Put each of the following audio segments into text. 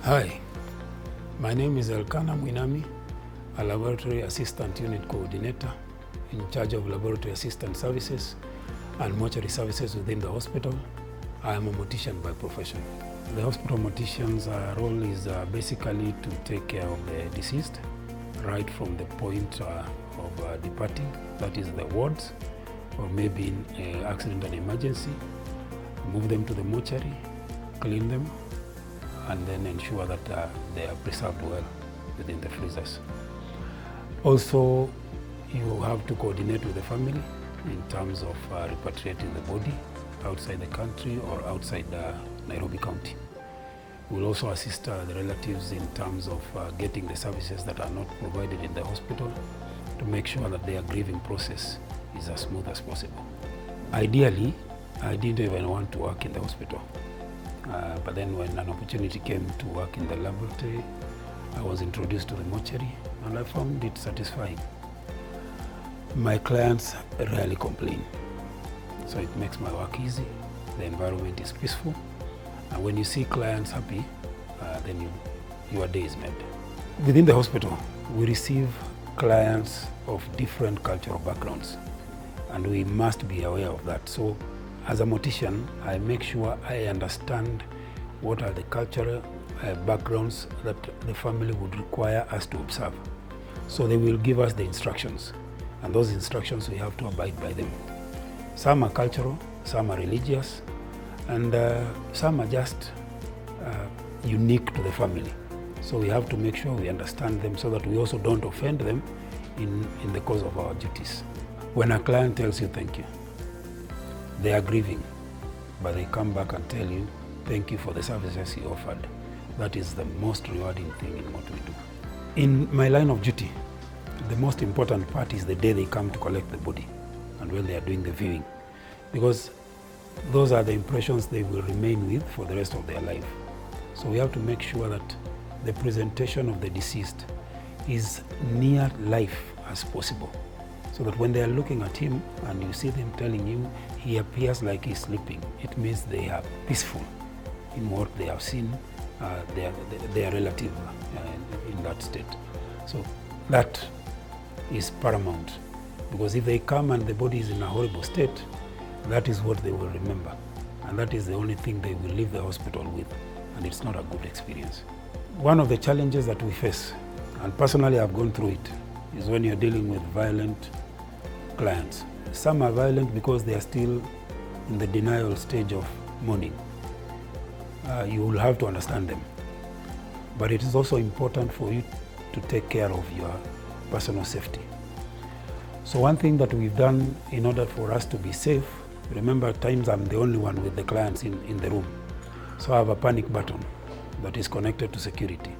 Hi, my name is Elkanah Mwinami, a Laboratory Assistant Unit Coordinator in charge of Laboratory Assistant Services and Mortuary Services within the hospital. I am a mortician by profession. The hospital mortician's role is basically to take care of the deceased right from the point of departing, that is the wards, or maybe in accident and emergency, move them to the mortuary, clean them, and then ensure that they are preserved well within the freezers. Also, you have to coordinate with the family in terms of repatriating the body outside the country or outside Nairobi County. We'll also assist the relatives in terms of getting the services that are not provided in the hospital to make sure that their grieving process is as smooth as possible. Ideally, I didn't even want to work in the hospital. But then when an opportunity came to work in the laboratory, I was introduced to the mortuary and I found it satisfying. My clients rarely complain, so it makes my work easy. The environment is peaceful, and when you see clients happy, then your day is made. Within the hospital, we receive clients of different cultural backgrounds, and we must be aware of that. So as a mortician, I make sure I understand what are the cultural backgrounds that the family would require us to observe. So they will give us the instructions, and those instructions we have to abide by them. Some are cultural, some are religious, and some are just unique to the family. So we have to make sure we understand them so that we also don't offend them in the course of our duties. When a client tells you thank you, they are grieving, but they come back and tell you, thank you for the services you offered. That is the most rewarding thing in what we do. In my line of duty, the most important part is the day they come to collect the body and when they are doing the viewing, because those are the impressions they will remain with for the rest of their life. So we have to make sure that the presentation of the deceased is near life as possible, so that when they are looking at him and you see them telling you he appears like he's sleeping, it means they are peaceful in what they have seen their relative in that state. So that is paramount, because if they come and the body is in a horrible state, that is what they will remember, and that is the only thing they will leave the hospital with, and it's not a good experience. One of the challenges that we face, and personally I've gone through it, is when you're dealing with violent clients. Some are violent because they are still in the denial stage of mourning. You will have to understand them. But it is also important for you to take care of your personal safety. So one thing that we've done in order for us to be safe, remember at times I'm the only one with the clients in the room. So I have a panic button that is connected to security.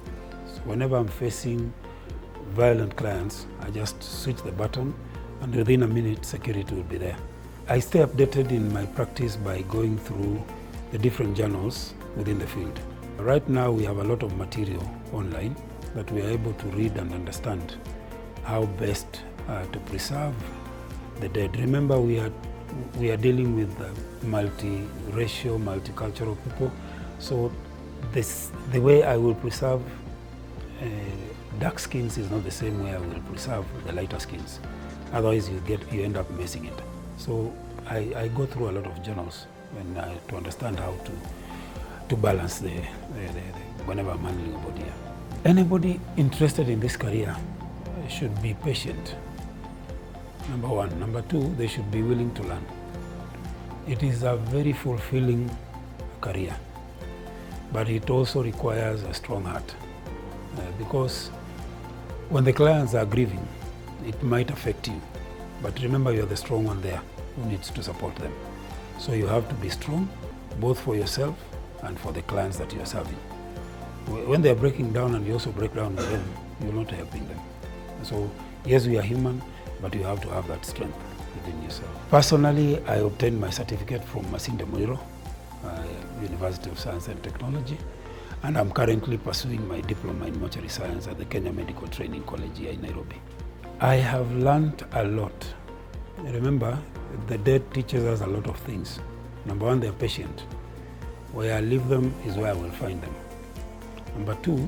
So whenever I'm facing violent clients, I just switch the button, and within a minute, security will be there. I stay updated in my practice by going through the different journals within the field. Right now, we have a lot of material online that we are able to read and understand how best to preserve the dead. Remember, we are dealing with multi-racial, multicultural people. So the way I will preserve dark skins is not the same way I will preserve the lighter skins. Otherwise, you end up messing it. So I go through a lot of journals to understand how to balance whenever I'm handling a body. Anybody interested in this career should be patient, number one. Number two, they should be willing to learn. It is a very fulfilling career, but it also requires a strong heart, because when the clients are grieving, it might affect you, but remember you're the strong one there who needs to support them. So you have to be strong, both for yourself and for the clients that you're serving. When they're breaking down and you also break down with them, you're not helping them. So yes, we are human, but you have to have that strength within yourself. Personally, I obtained my certificate from Masinde Muliro, University of Science and Technology, and I'm currently pursuing my diploma in mortuary science at the Kenya Medical Training College here in Nairobi. I have learned a lot. Remember, the dead teaches us a lot of things. Number one, they're patient. Where I leave them is where I will find them. Number two,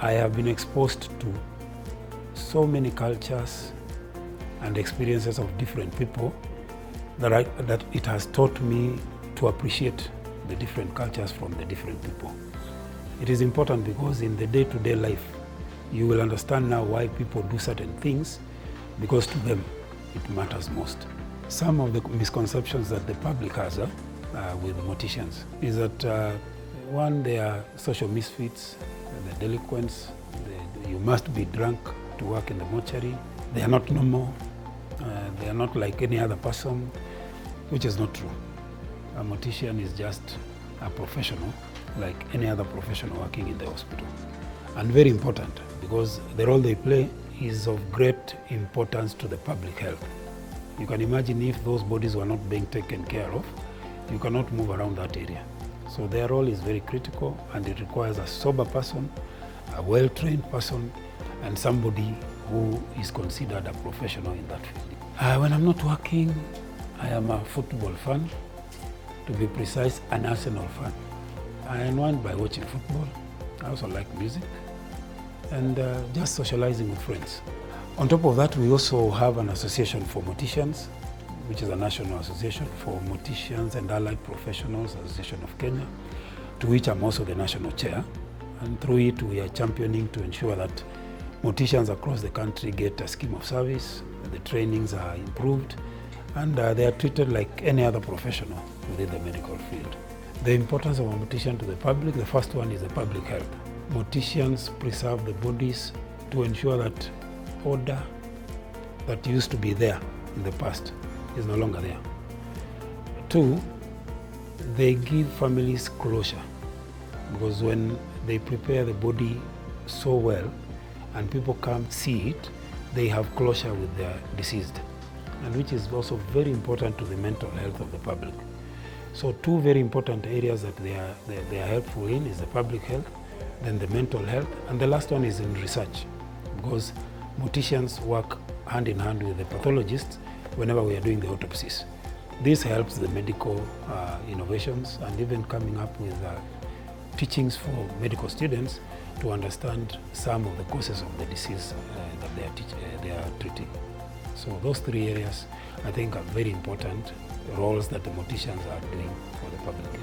I have been exposed to so many cultures and experiences of different people that it has taught me to appreciate the different cultures from the different people. It is important because in the day-to-day life, you will understand now why people do certain things, because to them it matters most. Some of the misconceptions that the public has with morticians is that one, they are social misfits, the delinquents, you must be drunk to work in the mortuary. They are not normal, they are not like any other person, which is not true. A mortician is just a professional like any other professional working in the hospital. And very important, because the role they play is of great importance to the public health. You can imagine if those bodies were not being taken care of, you cannot move around that area. So their role is very critical, and it requires a sober person, a well-trained person, and somebody who is considered a professional in that field. When I'm not working, I am a football fan. To be precise, an Arsenal fan. I unwind by watching football. I also like music and just socializing with friends. On top of that, we also have an association for morticians, which is a national association for morticians and allied professionals, Association of Kenya, to which I'm also the national chair. And through it, we are championing to ensure that morticians across the country get a scheme of service, the trainings are improved, and they are treated like any other professional within the medical field. The importance of a mortician to the public, the first one is the public health. Morticians preserve the bodies to ensure that order that used to be there in the past is no longer there. Two, they give families closure, because when they prepare the body so well and people come see it, they have closure with their deceased, and which is also very important to the mental health of the public. So two very important areas that they are helpful in is the public health, then the mental health, and the last one is in research, because morticians work hand in hand with the pathologists whenever we are doing the autopsies. This helps the medical innovations and even coming up with teachings for medical students to understand some of the causes of the disease that they are treating. So those three areas, I think, are very important roles that the morticians are doing for the public.